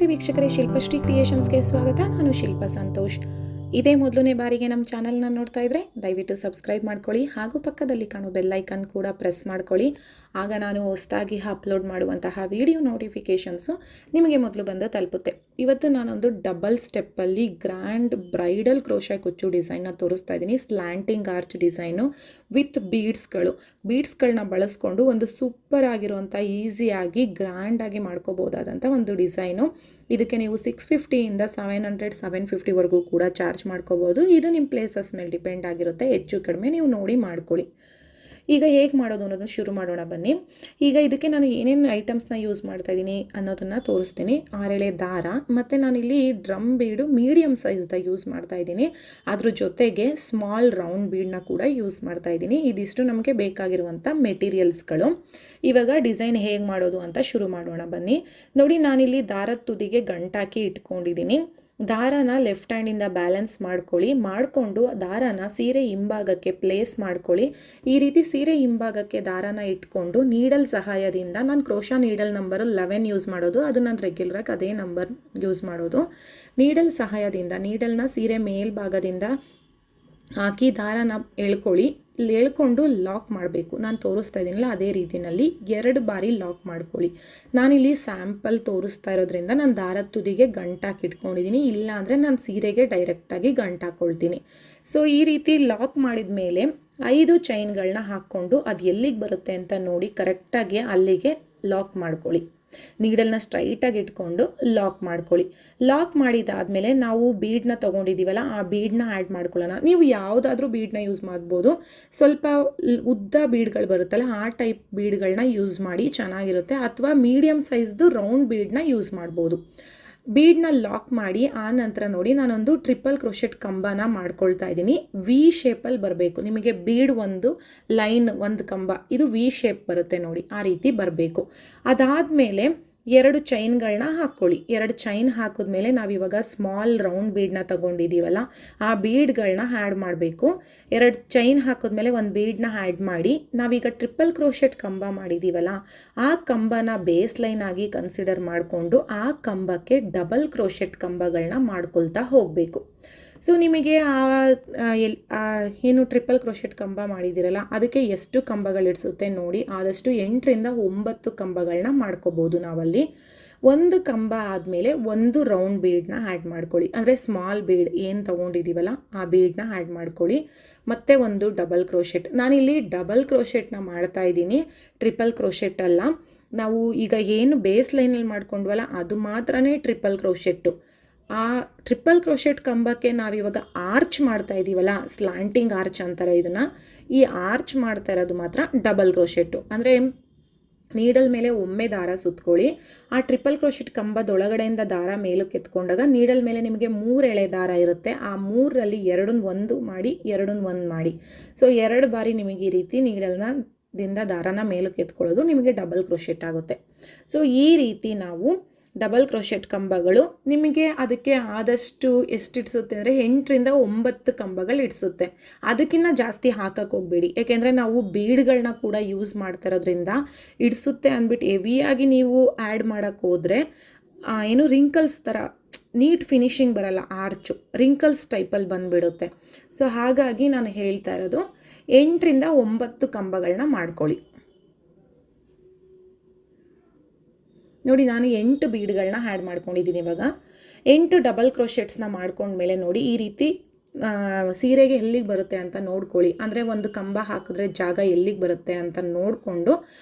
ನಮಸ್ತೆ ವೀಕ್ಷಕರೇ, ಶಿಲ್ಪಶ್ರೀ ಕ್ರಿಯೇಷನ್ಸ್ಗೆ ಸ್ವಾಗತ. ನಾನು ಶಿಲ್ಪ ಸಂತೋಷ್. ಇದೇ ಮೊದಲನೇ ಬಾರಿಗೆ ನಮ್ಮ ಚಾನಲ್ನ ನೋಡ್ತಾ ಇದ್ದರೆ ದಯವಿಟ್ಟು ಸಬ್ಸ್ಕ್ರೈಬ್ ಮಾಡ್ಕೊಳ್ಳಿ, ಹಾಗೂ ಪಕ್ಕದಲ್ಲಿ ಕಾಣೋ ಬೆಲ್ಲೈಕನ್ ಕೂಡ ಪ್ರೆಸ್ ಮಾಡ್ಕೊಳ್ಳಿ. ಆಗ ನಾನು ಹೊಸದಾಗಿ ಅಪ್ಲೋಡ್ ಮಾಡುವಂತಹ ವಿಡಿಯೋ ನೋಟಿಫಿಕೇಷನ್ಸು ನಿಮಗೆ ಮೊದಲು ಬಂದು ತಲುಪುತ್ತೆ. ಇವತ್ತು ನಾನೊಂದು ಡಬಲ್ ಸ್ಟೆಪ್ಪಲ್ಲಿ ಗ್ರ್ಯಾಂಡ್ ಬ್ರೈಡಲ್ ಕ್ರೋಶೆ ಕುಚ್ಚು ಡಿಸೈನ್ನ ತೋರಿಸ್ತಾ ಇದ್ದೀನಿ. ಸ್ಲ್ಯಾಂಟಿಂಗ್ ಆರ್ಚ್ ಡಿಸೈನು ವಿತ್ ಬೀಡ್ಸ್ಗಳನ್ನ ಬಳಸ್ಕೊಂಡು ಒಂದು ಸೂಪರ್ ಆಗಿರುವಂಥ ಈಸಿಯಾಗಿ ಗ್ರ್ಯಾಂಡಾಗಿ ಮಾಡ್ಕೋಬೋದಾದಂಥ ಒಂದು ಡಿಸೈನು. ಇದಕ್ಕೆ ನೀವು 650ಇಂದ 700-750ವರೆಗೂ ಕೂಡ ಚಾರ್ಜ್ ಮಾಡ್ಕೋಬೋದು. ಇದು ನಿಮ್ಮ ಪ್ಲೇಸಸ್ ಮೇಲೆ ಡಿಪೆಂಡ್ ಆಗಿರುತ್ತೆ, ಹೆಚ್ಚು ಕಡಿಮೆ ನೀವು ನೋಡಿ ಮಾಡ್ಕೊಳ್ಳಿ. ಈಗ ಹೇಗೆ ಮಾಡೋದು ಅನ್ನೋದನ್ನು ಶುರು ಮಾಡೋಣ ಬನ್ನಿ. ಈಗ ಇದಕ್ಕೆ ನಾನು ಏನೇನು ಐಟಮ್ಸ್ನ ಯೂಸ್ ಮಾಡ್ತಾಯಿದ್ದೀನಿ ಅನ್ನೋದನ್ನು ತೋರಿಸ್ತೀನಿ. 6 ಎಳೆ ದಾರ ಮತ್ತು ನಾನಿಲ್ಲಿ ಡ್ರಮ್ ಬೀಡು ಮೀಡಿಯಮ್ ಸೈಜ್ದ ಯೂಸ್ ಮಾಡ್ತಾಯಿದ್ದೀನಿ. ಅದ್ರ ಜೊತೆಗೆ ಸ್ಮಾಲ್ ರೌಂಡ್ ಬೀಡನ್ನ ಕೂಡ ಯೂಸ್ ಮಾಡ್ತಾಯಿದ್ದೀನಿ. ಇದಿಷ್ಟು ನಮಗೆ ಬೇಕಾಗಿರುವಂಥ ಮೆಟೀರಿಯಲ್ಸ್ಗಳು. ಇವಾಗ ಡಿಸೈನ್ ಹೇಗೆ ಮಾಡೋದು ಅಂತ ಶುರು ಮಾಡೋಣ ಬನ್ನಿ. ನೋಡಿ, ನಾನಿಲ್ಲಿ ದಾರದ ತುದಿಗೆ ಗಂಟಾಕಿ ಇಟ್ಕೊಂಡಿದ್ದೀನಿ. ದಾರನ ಲೆಫ್ಟ್ ಹ್ಯಾಂಡಿಂದ ಬ್ಯಾಲೆನ್ಸ್ ಮಾಡಿಕೊಂಡು ದಾರನ ಸೀರೆ ಹಿಂಭಾಗಕ್ಕೆ ಪ್ಲೇಸ್ ಮಾಡ್ಕೊಳ್ಳಿ. ಈ ರೀತಿ ಸೀರೆ ಹಿಂಭಾಗಕ್ಕೆ ದಾರನ ಇಟ್ಕೊಂಡು ನೀಡಲ್ ಸಹಾಯದಿಂದ, ನಾನು ಕ್ರೋಶಾ ನೀಡಲ್ ನಂಬರು 11 ಯೂಸ್ ಮಾಡೋದು, ಅದು ನಾನು ರೆಗ್ಯುಲರಾಗಿ ಅದೇ ನಂಬರ್ ಯೂಸ್ ಮಾಡೋದು. ನೀಡಲ್ ಸಹಾಯದಿಂದ ನೀಡಲ್ನ ಸೀರೆ ಮೇಲ್ಭಾಗದಿಂದ ಹಾಕಿ ದಾರನ ಎಳ್ಕೊಂಡು ಲಾಕ್ ಮಾಡಬೇಕು. ನಾನು ತೋರಿಸ್ತಾ ಇದ್ದೀನಲ್ಲ ಅದೇ ರೀತಿಯಲ್ಲಿ 2 ಬಾರಿ ಲಾಕ್ ಮಾಡ್ಕೊಳ್ಳಿ. ನಾನಿಲ್ಲಿ ಸ್ಯಾಂಪಲ್ ತೋರಿಸ್ತಾ ಇರೋದ್ರಿಂದ ನಾನು ದಾರದ ತುದಿಗೆ ಗಂಟಾಕಿ ಇಟ್ಕೊಂಡಿದ್ದೀನಿ, ಇಲ್ಲ ಅಂದರೆ ನಾನು ಸೀರೆಗೆ ಡೈರೆಕ್ಟಾಗಿ ಗಂಟಾಕೊಳ್ತೀನಿ. ಸೊ ಈ ರೀತಿ ಲಾಕ್ ಮಾಡಿದ ಮೇಲೆ 5 ಚೈನ್ಗಳನ್ನ ಹಾಕ್ಕೊಂಡು ಅದು ಎಲ್ಲಿಗೆ ಬರುತ್ತೆ ಅಂತ ನೋಡಿ ಕರೆಕ್ಟಾಗಿ ಅಲ್ಲಿಗೆ ಲಾಕ್ ಮಾಡ್ಕೊಳ್ಳಿ. ನೀಡಲ್ನ ಸ್ಟ್ರೈಟಾಗಿ ಇಟ್ಕೊಂಡು ಲಾಕ್ ಮಾಡ್ಕೊಳ್ಳಿ. ಲಾಕ್ ಮಾಡಿದಾದಮೇಲೆ ನಾವು ಬೀಡನ್ನ ತೊಗೊಂಡಿದ್ದೀವಲ್ಲ, ಆ ಬೀಡನ್ನ ಆ್ಯಡ್ ಮಾಡ್ಕೊಳ್ಳೋಣ. ನೀವು ಯಾವುದಾದ್ರೂ ಬೀಡನ್ನ ಯೂಸ್ ಮಾಡ್ಬೋದು. ಸ್ವಲ್ಪ ಉದ್ದ ಬೀಡ್ಗಳು ಬರುತ್ತಲ್ಲ, ಆ ಟೈಪ್ ಬೀಡ್ಗಳನ್ನ ಯೂಸ್ ಮಾಡಿ ಚೆನ್ನಾಗಿರುತ್ತೆ, ಅಥವಾ ಮೀಡಿಯಮ್ ಸೈಜ್ದು ರೌಂಡ್ ಬೀಡನ್ನ ಯೂಸ್ ಮಾಡ್ಬೋದು. ಬೀಡನ್ನ ಲಾಕ್ ಮಾಡಿ ಆ ನಂತರ ನೋಡಿ, ನಾನೊಂದು ಟ್ರಿಪಲ್ ಕ್ರೋಶೆಟ್ ಕಂಬನ ಮಾಡ್ಕೊಳ್ತಾ ಇದ್ದೀನಿ. ವಿ ಶೇಪಲ್ಲಿ ಬರಬೇಕು. ನಿಮಗೆ ಬೀಡ್ ಒಂದು ಲೈನ್, ಒಂದು ಕಂಬ, ಇದು ವಿ ಶೇಪ್ ಬರುತ್ತೆ ನೋಡಿ, ಆ ರೀತಿ ಬರಬೇಕು. ಅದಾದಮೇಲೆ 2 ಚೈನ್ಗಳನ್ನ ಹಾಕ್ಕೊಳ್ಳಿ. 2 ಚೈನ್ ಹಾಕಿದ್ಮೇಲೆ ನಾವಿವಾಗ ಸ್ಮಾಲ್ ರೌಂಡ್ ಬೀಡನ್ನ ತೊಗೊಂಡಿದ್ದೀವಲ್ಲ, ಆ ಬೀಡ್ಗಳನ್ನ ಆ್ಯಡ್ ಮಾಡಬೇಕು. 2 ಚೈನ್ ಹಾಕಿದ್ಮೇಲೆ ಒಂದು ಬೀಡನ್ನ ಆ್ಯಡ್ ಮಾಡಿ, ನಾವೀಗ ಟ್ರಿಪಲ್ ಕ್ರೋಶೆಟ್ ಕಂಬ ಮಾಡಿದ್ದೀವಲ್ಲ, ಆ ಕಂಬನ ಬೇಸ್ ಲೈನ್ ಆಗಿ ಕನ್ಸಿಡರ್ ಮಾಡಿಕೊಂಡು ಆ ಕಂಬಕ್ಕೆ ಡಬಲ್ ಕ್ರೋಶೆಟ್ ಕಂಬಗಳನ್ನ ಮಾಡ್ಕೊಳ್ತಾ ಹೋಗಬೇಕು. ಸೊ ನಿಮಗೆ ಏನು ಟ್ರಿಪಲ್ ಕ್ರೋಶೆಟ್ ಕಂಬ ಮಾಡಿದ್ದೀರಲ್ಲ, ಅದಕ್ಕೆ ಎಷ್ಟು ಕಂಬಗಳಿಡಿಸುತ್ತೆ ನೋಡಿ. ಆದಷ್ಟು 8ರಿಂದ 9 ಕಂಬಗಳನ್ನ ಮಾಡ್ಕೋಬೋದು ನಾವಲ್ಲಿ. ಒಂದು ಕಂಬ ಆದಮೇಲೆ ಒಂದು ರೌಂಡ್ ಬೀಡನ್ನ ಆ್ಯಡ್ ಮಾಡ್ಕೊಳ್ಳಿ. ಅಂದರೆ ಸ್ಮಾಲ್ ಬೀಡ್ ಏನು ತೊಗೊಂಡಿದ್ದೀವಲ್ಲ ಆ ಬೀಡನ್ನ ಆ್ಯಡ್ ಮಾಡ್ಕೊಳ್ಳಿ. ಮತ್ತು ಒಂದು ಡಬಲ್ ಕ್ರೋಶೆಟ್. ನಾನಿಲ್ಲಿ ಡಬಲ್ ಕ್ರೋಶೆಟ್ನ ಮಾಡ್ತಾ ಇದ್ದೀನಿ, ಟ್ರಿಪಲ್ ಕ್ರೋಶೆಟ್ ಅಲ್ಲ. ನಾವು ಈಗ ಏನು ಬೇಸ್ ಲೈನಲ್ಲಿ ಮಾಡ್ಕೊಂಡ್ವಲ್ಲ ಅದು ಮಾತ್ರನೇ ಟ್ರಿಪಲ್ ಕ್ರೋಶೆಟ್ಟು. ಆ ಟ್ರಿಪಲ್ ಕ್ರೋಶೆಟ್ ಕಂಬಕ್ಕೆ ನಾವಿವಾಗ ಆರ್ಚ್ ಮಾಡ್ತಾ ಇದ್ದೀವಲ್ಲ, ಸ್ಲ್ಯಾಂಟಿಂಗ್ ಆರ್ಚ್ ಅಂತಾರೆ ಇದನ್ನು. ಈ ಆರ್ಚ್ ಮಾಡ್ತಾ ಇರೋದು ಮಾತ್ರ ಡಬಲ್ ಕ್ರೋಶೆಟ್ಟು. ಅಂದರೆ ನೀಡಲ್ ಮೇಲೆ ಒಮ್ಮೆ ದಾರ ಸುತ್ಕೊಳ್ಳಿ. ಆ ಟ್ರಿಪಲ್ ಕ್ರೋಶೆಟ್ ಕಂಬದೊಳಗಡೆಯಿಂದ ದಾರ ಮೇಲಕ್ಕೆ ಎತ್ಕೊಂಡಾಗ ನೀಡಲ್ ಮೇಲೆ ನಿಮಗೆ 3 ಎಳೆ ದಾರ ಇರುತ್ತೆ. ಆ 3ರಲ್ಲಿ 2 ಒಂದು ಮಾಡಿ, 2 ಒಂದು ಮಾಡಿ. ಸೊ 2 ಬಾರಿ ನಿಮಗೆ ಈ ರೀತಿ ನೀಡಲ್ನದಿಂದ ದಾರನ ಮೇಲಕ್ಕೆ ಎತ್ಕೊಳ್ಳೋದು ನಿಮಗೆ ಡಬಲ್ ಕ್ರೋಶೆಟ್ ಆಗುತ್ತೆ. ಸೊ ಈ ರೀತಿ ನಾವು ಡಬಲ್ ಕ್ರೋಶೆಟ್ ಕಂಬಗಳು ನಿಮಗೆ ಅದಕ್ಕೆ ಆದಷ್ಟು ಎಷ್ಟು ಇಡಿಸುತ್ತೆ ಅಂದರೆ 8ರಿಂದ 9 ಕಂಬಗಳು ಇಡಿಸುತ್ತೆ. ಅದಕ್ಕಿಂತ ಜಾಸ್ತಿ ಹಾಕಕ್ಕೆ ಹೋಗಬೇಡಿ, ಯಾಕೆಂದರೆ ನಾವು ಬೀಡ್ಗಳನ್ನ ಕೂಡ ಯೂಸ್ ಮಾಡ್ತಾ ಇರೋದ್ರಿಂದ ಇಡಿಸುತ್ತೆ ಅಂದ್ಬಿಟ್ಟು ಹೆವಿಯಾಗಿ ನೀವು ಆ್ಯಡ್ ಮಾಡೋಕ್ಕೆ ಹೋದರೆ ಏನು ರಿಂಕಲ್ಸ್ ಥರ ನೀಟ್ ಫಿನಿಶಿಂಗ್ ಬರಲ್ಲ, ಆರ್ಚು ರಿಂಕಲ್ಸ್ ಟೈಪಲ್ಲಿ ಬಂದುಬಿಡುತ್ತೆ. ಸೊ ಹಾಗಾಗಿ ನಾನು ಹೇಳ್ತಾ ಇರೋದು 8ರಿಂದ 9 ಕಂಬಗಳನ್ನ ಮಾಡ್ಕೊಳ್ಳಿ. ನೋಡಿ, ನಾನು 8 ಬೀಡ್ಗಳನ್ನ ಆ್ಯಡ್ ಮಾಡ್ಕೊಂಡಿದ್ದೀನಿ. ಇವಾಗ 8 ಡಬಲ್ ಕ್ರೋಶೆಟ್ಸ್ನ ಮಾಡ್ಕೊಂಡ್ಮೇಲೆ ನೋಡಿ, ಈ ರೀತಿ ಸೀರೆಗೆ ಎಲ್ಲಿಗೆ ಬರುತ್ತೆ ಅಂತ ನೋಡ್ಕೊಳ್ಳಿ. ಅಂದರೆ ಒಂದು ಕಂಬ ಹಾಕಿದ್ರೆ ಜಾಗ ಎಲ್ಲಿಗೆ ಬರುತ್ತೆ ಅಂತ ನೋಡಿಕೊಂಡು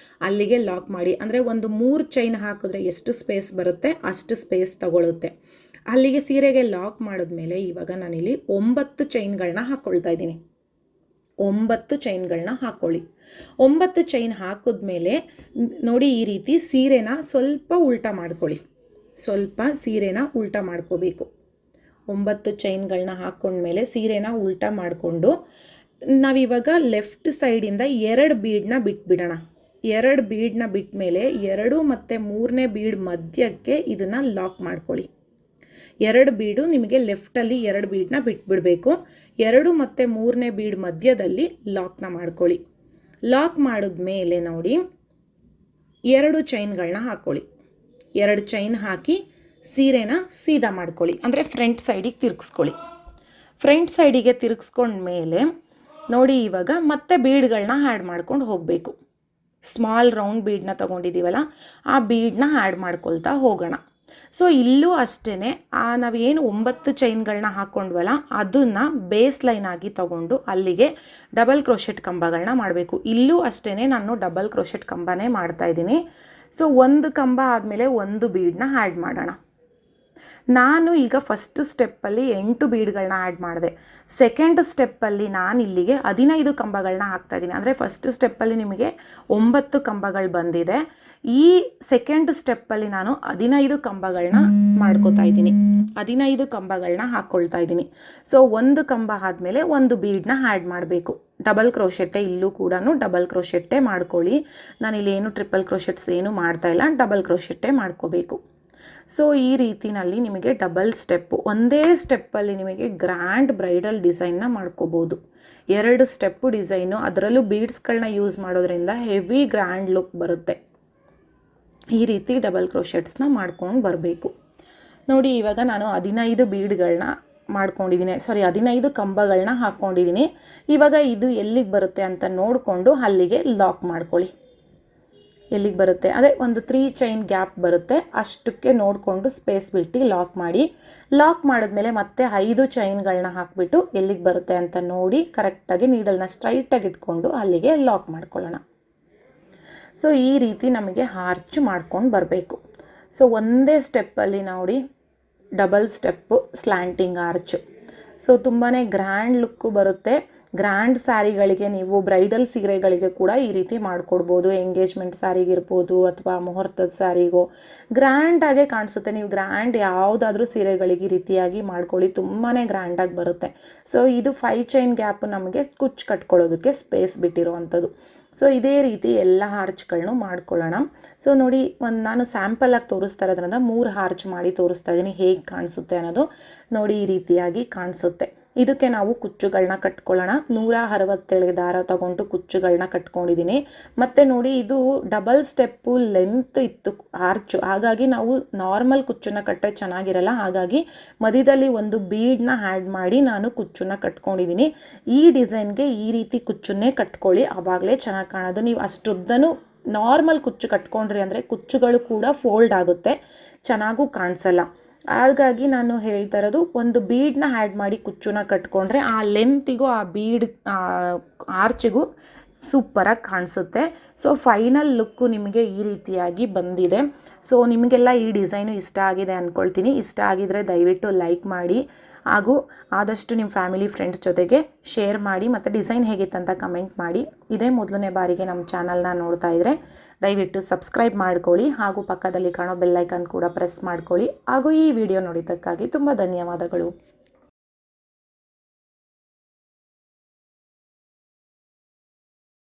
ಅಲ್ಲಿಗೆ ಲಾಕ್ ಮಾಡಿ. ಅಂದರೆ ಒಂದು 3 ಚೈನ್ ಹಾಕಿದ್ರೆ ಎಷ್ಟು ಸ್ಪೇಸ್ ಬರುತ್ತೆ ಅಷ್ಟು ಸ್ಪೇಸ್ ತಗೊಳುತ್ತೆ. ಅಲ್ಲಿಗೆ ಸೀರೆಗೆ ಲಾಕ್ ಮಾಡಿದ್ಮೇಲೆ ಇವಾಗ ನಾನಿಲ್ಲಿ 9 ಚೈನ್ಗಳನ್ನ ಹಾಕ್ಕೊಳ್ತಾ ಇದ್ದೀನಿ. 9 ಚೈನ್ಗಳನ್ನ ಹಾಕ್ಕೊಳ್ಳಿ. 9 ಚೈನ್ ಹಾಕಿದ್ಮೇಲೆ ನೋಡಿ, ಈ ರೀತಿ ಸೀರೆನ ಸ್ವಲ್ಪ ಉಲ್ಟಾ ಮಾಡ್ಕೊಳ್ಳಿ. ಸ್ವಲ್ಪ ಸೀರೆನ ಉಲ್ಟಾ ಮಾಡ್ಕೋಬೇಕು. 9 ಚೈನ್ಗಳನ್ನ ಹಾಕ್ಕೊಂಡ್ಮೇಲೆ ಸೀರೆನ ಉಲ್ಟಾ ಮಾಡಿಕೊಂಡು ನಾವಿವಾಗ ಲೆಫ್ಟ್ ಸೈಡಿಂದ 2 ಬೀಡನ್ನ ಬಿಟ್ಬಿಡೋಣ. 2 ಬೀಡನ್ನ ಬಿಟ್ಟ ಮೇಲೆ 2 ಮತ್ತು 3ನೇ ಬೀಡ್ ಮಧ್ಯಕ್ಕೆ ಇದನ್ನು ಲಾಕ್ ಮಾಡ್ಕೊಳ್ಳಿ. 2 ಬೀಡು ನಿಮಗೆ ಲೆಫ್ಟಲ್ಲಿ 2 ಬೀಡನ್ನ ಬಿಟ್ಬಿಡಬೇಕು. 2 ಮತ್ತು 3ನೇ ಬೀಡ್ ಮಧ್ಯದಲ್ಲಿ ಲಾಕ್ನ ಮಾಡ್ಕೊಳ್ಳಿ. ಲಾಕ್ ಮಾಡಿದ್ಮೇಲೆ ನೋಡಿ, 2 ಚೈನ್ಗಳನ್ನ ಹಾಕ್ಕೊಳ್ಳಿ. 2 ಚೈನ್ ಹಾಕಿ ಸೀರೆನ ಸೀದಾ ಮಾಡ್ಕೊಳ್ಳಿ, ಅಂದರೆ ಫ್ರಂಟ್ ಸೈಡಿಗೆ ತಿರುಗಿಸ್ಕೊಳ್ಳಿ. ಫ್ರಂಟ್ ಸೈಡಿಗೆ ತಿರುಗಿಸ್ಕೊಂಡ್ಮೇಲೆ ನೋಡಿ ಇವಾಗ ಮತ್ತೆ ಬೀಡ್ಗಳನ್ನ ಆ್ಯಡ್ ಮಾಡ್ಕೊಂಡು ಹೋಗಬೇಕು. ಸ್ಮಾಲ್ ರೌಂಡ್ ಬೀಡನ್ನ ತೊಗೊಂಡಿದ್ದೀವಲ್ಲ, ಆ ಬೀಡನ್ನ ಆ್ಯಡ್ ಮಾಡ್ಕೊಳ್ತಾ ಹೋಗೋಣ. ಸೊ ಇಲ್ಲೂ ಅಷ್ಟೇ ನಾವೇನು 9 ಚೈನ್ಗಳನ್ನ ಹಾಕ್ಕೊಂಡ್ವಲ್ಲ ಅದನ್ನು ಬೇಸ್ ಲೈನ್ ಆಗಿ ತೊಗೊಂಡು ಅಲ್ಲಿಗೆ ಡಬಲ್ ಕ್ರೋಶೆಟ್ ಕಂಬಗಳನ್ನ ಮಾಡಬೇಕು. ಇಲ್ಲೂ ಅಷ್ಟೇ ನಾನು ಡಬಲ್ ಕ್ರೋಶೆಟ್ ಕಂಬನೇ ಮಾಡ್ತಾಯಿದ್ದೀನಿ. ಸೊ ಒಂದು ಕಂಬ ಆದಮೇಲೆ ಒಂದು ಬೀಡನ್ನ ಆ್ಯಡ್ ಮಾಡೋಣ. ನಾನು ಈಗ ಫಸ್ಟ್ ಸ್ಟೆಪ್ಪಲ್ಲಿ 8 ಬೀಡ್ಗಳನ್ನ ಆ್ಯಡ್ ಮಾಡಿದೆ. ಸೆಕೆಂಡ್ ಸ್ಟೆಪ್ಪಲ್ಲಿ ನಾನು ಇಲ್ಲಿಗೆ 15 ಕಂಬಗಳನ್ನ ಹಾಕ್ತಾಯಿದ್ದೀನಿ. ಅಂದರೆ ಫಸ್ಟ್ ಸ್ಟೆಪ್ಪಲ್ಲಿ ನಿಮಗೆ 9 ಕಂಬಗಳು ಬಂದಿದೆ. ಈ ಸೆಕೆಂಡ್ ಸ್ಟೆಪ್ಪಲ್ಲಿ ನಾನು 15 ಕಂಬಗಳನ್ನ ಮಾಡ್ಕೋತಾ ಇದ್ದೀನಿ, 15 ಕಂಬಗಳನ್ನ ಹಾಕ್ಕೊಳ್ತಾ ಇದ್ದೀನಿ. ಸೊ ಒಂದು ಕಂಬ ಆದಮೇಲೆ ಒಂದು ಬೀಡನ್ನ ಆ್ಯಡ್ ಮಾಡಬೇಕು. ಡಬಲ್ ಕ್ರೋಶೆಟ್ಟೆ, ಇಲ್ಲೂ ಕೂಡ ಡಬಲ್ ಕ್ರೋಶೆಟ್ಟೆ ಮಾಡ್ಕೊಳ್ಳಿ. ನಾನಿಲ್ಲಿ ಏನು ಟ್ರಿಪಲ್ ಕ್ರೋಶೆಟ್ಸ್ ಏನು ಮಾಡ್ತಾಯಿಲ್ಲ, ಡಬಲ್ ಕ್ರೋಶೆಟ್ಟೆ ಮಾಡ್ಕೋಬೇಕು. ಸೊ ಈ ರೀತಿಯಲ್ಲಿ ನಿಮಗೆ ಡಬಲ್ ಸ್ಟೆಪ್ಪು, ಒಂದೇ ಸ್ಟೆಪ್ಪಲ್ಲಿ ನಿಮಗೆ ಗ್ರ್ಯಾಂಡ್ ಬ್ರೈಡಲ್ ಡಿಸೈನ್ನ ಮಾಡ್ಕೋಬೋದು. 2 ಸ್ಟೆಪ್ಪು ಡಿಸೈನು, ಅದರಲ್ಲೂ ಬೀಡ್ಸ್ಗಳನ್ನ ಯೂಸ್ ಮಾಡೋದ್ರಿಂದ ಹೆವಿ ಗ್ರ್ಯಾಂಡ್ ಲುಕ್ ಬರುತ್ತೆ. ಈ ರೀತಿ ಡಬಲ್ ಕ್ರೋಶೆಟ್ಸ್ನ ಮಾಡ್ಕೊಂಡು ಬರಬೇಕು. ನೋಡಿ ಇವಾಗ ನಾನು 15 ಬೀಡ್ಗಳನ್ನ ಮಾಡ್ಕೊಂಡಿದ್ದೀನಿ, 15 ಕಂಬಗಳನ್ನ ಹಾಕ್ಕೊಂಡಿದ್ದೀನಿ. ಇವಾಗ ಇದು ಎಲ್ಲಿಗೆ ಬರುತ್ತೆ ಅಂತ ನೋಡಿಕೊಂಡು ಅಲ್ಲಿಗೆ ಲಾಕ್ ಮಾಡ್ಕೊಳ್ಳಿ. ಎಲ್ಲಿಗೆ ಬರುತ್ತೆ ಅದೇ ಒಂದು 3 ಚೈನ್ ಗ್ಯಾಪ್ ಬರುತ್ತೆ, ಅಷ್ಟಕ್ಕೆ ನೋಡಿಕೊಂಡು ಸ್ಪೇಸ್ ಬಿಟ್ಟು ಲಾಕ್ ಮಾಡಿ. ಲಾಕ್ ಮಾಡಿದ್ಮೇಲೆ ಮತ್ತೆ 5 ಚೈನ್ಗಳನ್ನ ಹಾಕಿಬಿಟ್ಟು ಎಲ್ಲಿಗೆ ಬರುತ್ತೆ ಅಂತ ನೋಡಿ ಕರೆಕ್ಟಾಗಿ ನೀಡಲ್ನ ಸ್ಟ್ರೈಟಾಗಿ ಇಟ್ಕೊಂಡು ಅಲ್ಲಿಗೆ ಲಾಕ್ ಮಾಡ್ಕೊಳ್ಳೋಣ. ಸೊ ಈ ರೀತಿ ನಮಗೆ ಆರ್ಚ್ ಮಾಡ್ಕೊಂಡು ಬರಬೇಕು. ಸೊ ಒಂದೇ ಸ್ಟೆಪ್ಪಲ್ಲಿ ನೋಡಿ double step slanting arch. So ತುಂಬಾ ಗ್ರ್ಯಾಂಡ್ ಲುಕ್ಕು ಬರುತ್ತೆ. ಗ್ರ್ಯಾಂಡ್ ಸ್ಯಾರಿಗಳಿಗೆ, ನೀವು ಬ್ರೈಡಲ್ ಸೀರೆಗಳಿಗೆ ಕೂಡ ಈ ರೀತಿ ಮಾಡಿಕೊಡ್ಬೋದು. ಎಂಗೇಜ್ಮೆಂಟ್ ಸ್ಯಾರಿಗಿರ್ಬೋದು ಅಥವಾ ಮುಹೂರ್ತದ ಸ್ಯಾರಿಗೋ ಗ್ರ್ಯಾಂಡಾಗೆ ಕಾಣಿಸುತ್ತೆ. ನೀವು ಗ್ರ್ಯಾಂಡ್ ಯಾವುದಾದ್ರೂ ಸೀರೆಗಳಿಗೆ ಈ ರೀತಿಯಾಗಿ ಮಾಡ್ಕೊಳ್ಳಿ, ತುಂಬಾ ಗ್ರ್ಯಾಂಡಾಗಿ ಬರುತ್ತೆ. ಸೊ ಇದು 5 ಚೈನ್ ಗ್ಯಾಪ್ ನಮಗೆ ಕುಚ್ಚು ಕಟ್ಕೊಳ್ಳೋದಕ್ಕೆ ಸ್ಪೇಸ್ ಬಿಟ್ಟಿರುವಂಥದ್ದು. ಸೊ ಇದೇ ರೀತಿ ಎಲ್ಲ ಆರ್ಚ್ಗಳನ್ನೂ ಮಾಡ್ಕೊಳ್ಳೋಣ. ಸೊ ನೋಡಿ, ನಾನು ಸ್ಯಾಂಪಲಾಗಿ ತೋರಿಸ್ತಾ ಇರೋದ್ರಿಂದ 3 ಆರ್ಚ್ ಮಾಡಿ ತೋರಿಸ್ತಾ ಇದ್ದೀನಿ, ಹೇಗೆ ಕಾಣಿಸುತ್ತೆ ಅನ್ನೋದು ನೋಡಿ. ಈ ರೀತಿಯಾಗಿ ಕಾಣಿಸುತ್ತೆ. ಇದಕ್ಕೆ ನಾವು ಕುಚ್ಚುಗಳನ್ನ ಕಟ್ಕೊಳ್ಳೋಣ. 167 ದಾರ ತಗೊಂಡು ಕುಚ್ಚುಗಳನ್ನ ಕಟ್ಕೊಂಡಿದ್ದೀನಿ. ಮತ್ತು ನೋಡಿ, ಇದು ಡಬಲ್ ಸ್ಟೆಪ್ಪು ಲೆಂತ್ ಇತ್ತು ಆರ್ಚು, ಹಾಗಾಗಿ ನಾವು ನಾರ್ಮಲ್ ಕುಚ್ಚನ್ನು ಕಟ್ಟರೆ ಚೆನ್ನಾಗಿರಲ್ಲ. ಹಾಗಾಗಿ ಮಧ್ಯದಲ್ಲಿ ಒಂದು ಬೀಡನ್ನ ಆ್ಯಡ್ ಮಾಡಿ ನಾನು ಕುಚ್ಚನ್ನು ಕಟ್ಕೊಂಡಿದ್ದೀನಿ. ಈ ಡಿಸೈನ್ಗೆ ಈ ರೀತಿ ಕುಚ್ಚನ್ನೇ ಕಟ್ಕೊಳ್ಳಿ, ಆವಾಗಲೇ ಚೆನ್ನಾಗಿ ಕಾಣೋದು. ನೀವು ಅಷ್ಟುದ್ದನೂ ನಾರ್ಮಲ್ ಕುಚ್ಚು ಕಟ್ಕೊಂಡ್ರಿ ಅಂದರೆ ಕುಚ್ಚುಗಳು ಕೂಡ ಫೋಲ್ಡ್ ಆಗುತ್ತೆ, ಚೆನ್ನಾಗೂ ಕಾಣಿಸಲ್ಲ. ಹಾಗಾಗಿ ನಾನು ಹೇಳ್ತಾ ಇರೋದು, ಒಂದು ಬೀಡನ್ನ ಆ್ಯಡ್ ಮಾಡಿ ಕುಚ್ಚನ್ನ ಕಟ್ಕೊಂಡ್ರೆ ಆ ಲೆಂತಿಗೂ ಆ ಬೀಡ್ ಆರ್ಚಿಗೂ ಸೂಪರಾಗಿ ಕಾಣಿಸುತ್ತೆ. ಸೊ ಫೈನಲ್ ಲುಕ್ಕು ನಿಮಗೆ ಈ ರೀತಿಯಾಗಿ ಬಂದಿದೆ. ಸೊ ನಿಮಗೆಲ್ಲ ಈ ಡಿಸೈನು ಇಷ್ಟ ಆಗಿದೆ ಅಂದ್ಕೊಳ್ತೀನಿ. ಇಷ್ಟ ಆಗಿದರೆ ದಯವಿಟ್ಟು ಲೈಕ್ ಮಾಡಿ, ಹಾಗೂ ಆದಷ್ಟು ನಿಮ್ಮ ಫ್ಯಾಮಿಲಿ ಫ್ರೆಂಡ್ಸ್ ಜೊತೆಗೆ ಶೇರ್ ಮಾಡಿ, ಮತ್ತು ಡಿಸೈನ್ ಹೇಗಿತ್ತಂತ ಕಮೆಂಟ್ ಮಾಡಿ. ಇದೇ ಮೊದಲನೇ ಬಾರಿಗೆ ನಮ್ಮ ಚಾನಲ್ನ ನೋಡ್ತಾ ಇದ್ದರೆ ದಯವಿಟ್ಟು ಸಬ್ಸ್ಕ್ರೈಬ್ ಮಾಡ್ಕೊಳ್ಳಿ, ಹಾಗೂ ಪಕ್ಕದಲ್ಲಿ ಕಾಣೋ ಬೆಲ್ ಐಕಾನ್ ಕೂಡ ಪ್ರೆಸ್ ಮಾಡ್ಕೊಳ್ಳಿ. ಹಾಗೂ ಈ ವಿಡಿಯೋ ನೋಡಿದ್ದಕ್ಕಾಗಿ ತುಂಬ ಧನ್ಯವಾದಗಳು.